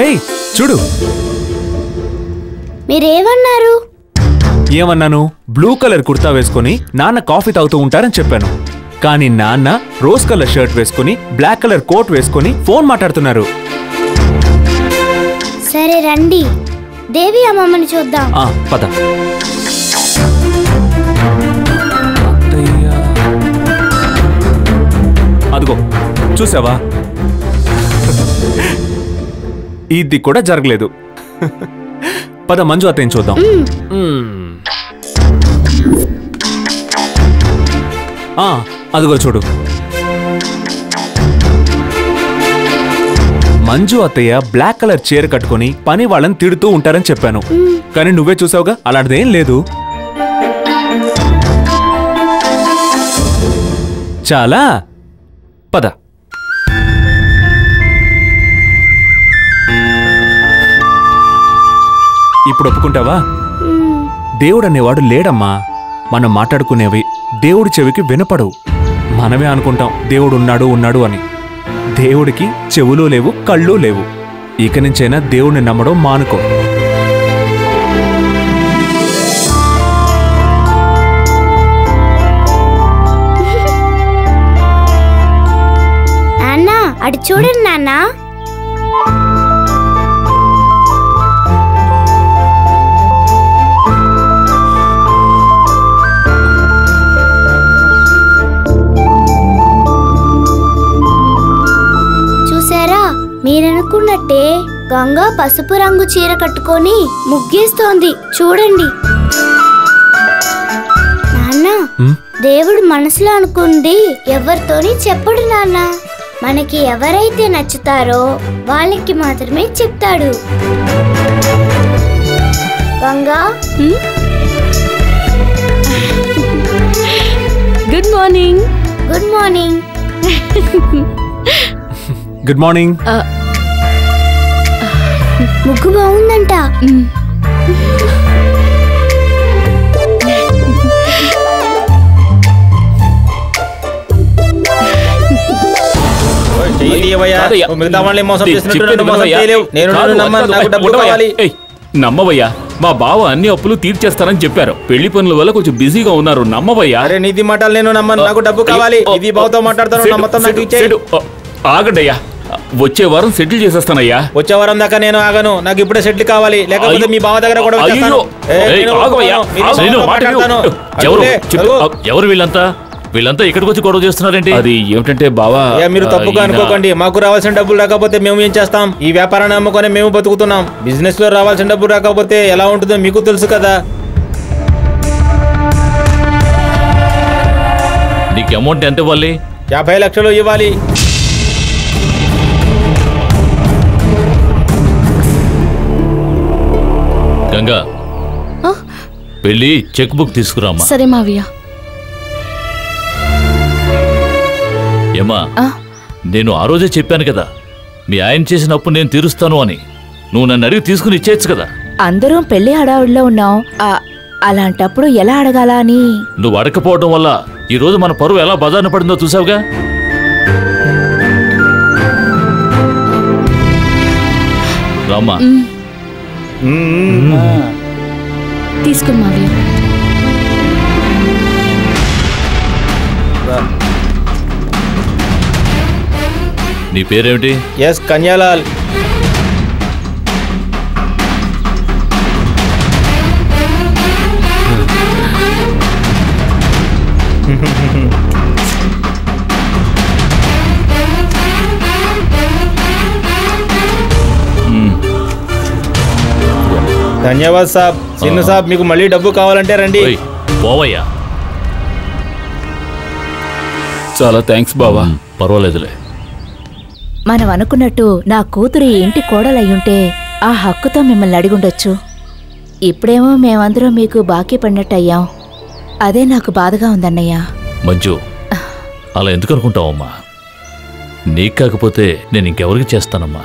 ఏయ్ చూడు. మీరేమన్నారు? ఏమన్నాను? బ్లూ కలర్ కుర్తా వేసుకుని నాన్న కాఫీ తాగుతూ ఉంటారని చెప్పాను. కానీ నాన్న రోజ్ కలర్ షర్ట్ వేసుకుని బ్లాక్ కలర్ కోట్ వేసుకుని ఫోన్ మాట్లాడుతున్నారు. సరే రండి, దేవి అమ్మమ్మని చూద్దాం. పద. అదిగో చూసావా, ఇది కూడా జరగలేదు. పద మంజు అత్తయ్యని చూద్దాం. అదిగో చూడు, మంజు అత్తయ్య బ్లాక్ కలర్ చీర కట్టుకుని పని వాళ్ళని తిడుతూ ఉంటారని చెప్పాను. కానీ నువ్వే చూసావుగా, అలాంటిదేం లేదు. చాలా. పద. ఇప్పుడు ఒప్పుకుంటావా? దేవుడు అనేవాడు లేడమ్మా. మనం మాట్లాడుకునేవి దేవుడి చెవికి వినపడవు. మనమే అనుకుంటాం దేవుడు ఉన్నాడు ఉన్నాడు అని. దేవుడికి చెవులు లేవు, కళ్ళు లేవు. ఇక నుంచైనా దేవుడిని నమ్మడం మానుకో. నాన్నా అటు చూడండి నాన్నా. మీరనుకున్నట్టే గంగా పసుపు రంగు చీర కట్టుకొని ముగ్గేస్తోంది చూడండి. నాన్న, దేవుడు మనసులో అనుకుంది ఎవరితోని చెప్పడు నాన్న. మనకి ఎవరైతే నచ్చుతారో వాళ్ళకి మాత్రమే చెప్తాడు. Ganga, good morning. Good morning. Good morning. ముగ్గు బాగుందంట. నమ్మవయ్యా, మా బావ అన్ని అప్పులు తీర్చేస్తారని చెప్పారు. పెళ్లి పనుల వల్ల కొంచెం బిజీగా ఉన్నారు. నమ్మవయ్యా. అరే నీది మాటలు నేను నమ్మను. నాకు డబ్బు కావాలి. ఇది బావతో మాట్లాడతాను. ఆగండయ్యా, వచ్చే వారం సెటిల్ చేసేస్తానయ్యా. వచ్చే వారం దాకా నేను ఆగను. నాకు ఇప్పుడే సెటిల్ కావాలి, లేకపోతే మీ బావ దగ్గర కూడా ఎవరు వీళ్ళంతా? వీళ్ళంతా ఇక్కడికి వచ్చి గొడవ చేస్తున్నారంటే అది ఏమిటంటే బావా, మీరు తప్పుగా అనుకోకండి. మాకు రావాల్సిన డబ్బులు రాకపోతే మేము ఏం చేస్తాం? ఈ వ్యాపారాన్ని అమ్ముకొని మేము బతుకుతున్నాం. బిజినెస్ లో రావాల్సిన డబ్బులు రాకపోతే ఎలా ఉంటుందో మీకు తెలుసు కదా. నీకు అమౌంట్ ఎంత ఇవ్వాలి? 50 లక్షలు ఇవ్వాలి. గంగా, వెళ్ళి చెక్ బుక్ తీసుకురామ్మా. సరే మావయ్య. ఏమా, నేను ఆ రోజే చెప్పాను కదా, మీ ఆయన చేసిన అప్పు నేను తీరుస్తాను అని. నువ్వు నన్ను అడిగి తీసుకుని ఇచ్చేయచ్చు కదా. అందరం పెళ్లి హడావుడిలో ఉన్నాం. అలాంటప్పుడు ఎలా అడగాలా అని. నువ్వు అడగకపోవడం వల్ల ఈ రోజు మన పరువు ఎలా బజారున పడిందో చూసావుగా. రామ్మా. తీసుకుని మావయ్య. నీ పేరేమిటి? ఎస్ కన్యాలాల్. ధన్యవాద్ సాబ్. సిన్ను సాబ్, మీకు మళ్ళీ డబ్బు కావాలంటే రండి. పోవయ్యా. చాలా థ్యాంక్స్ బావా. పర్వాలేదులే. మనం అనుకున్నట్టు నా కూతురు ఇంటి కోడలయ్యుంటే ఆ హక్కుతో మిమ్మల్ని అడిగుండొచ్చు. ఇప్పుడేమో మేమందరం మీకు బాకీ పడినట్టు అయ్యాం. అదే నాకు బాధగా ఉందన్నయ్యా. మంజు, అలా ఎందుకు అనుకుంటావమ్మా? నీకు కాకపోతే నేను ఇంకెవరికి చేస్తానమ్మా?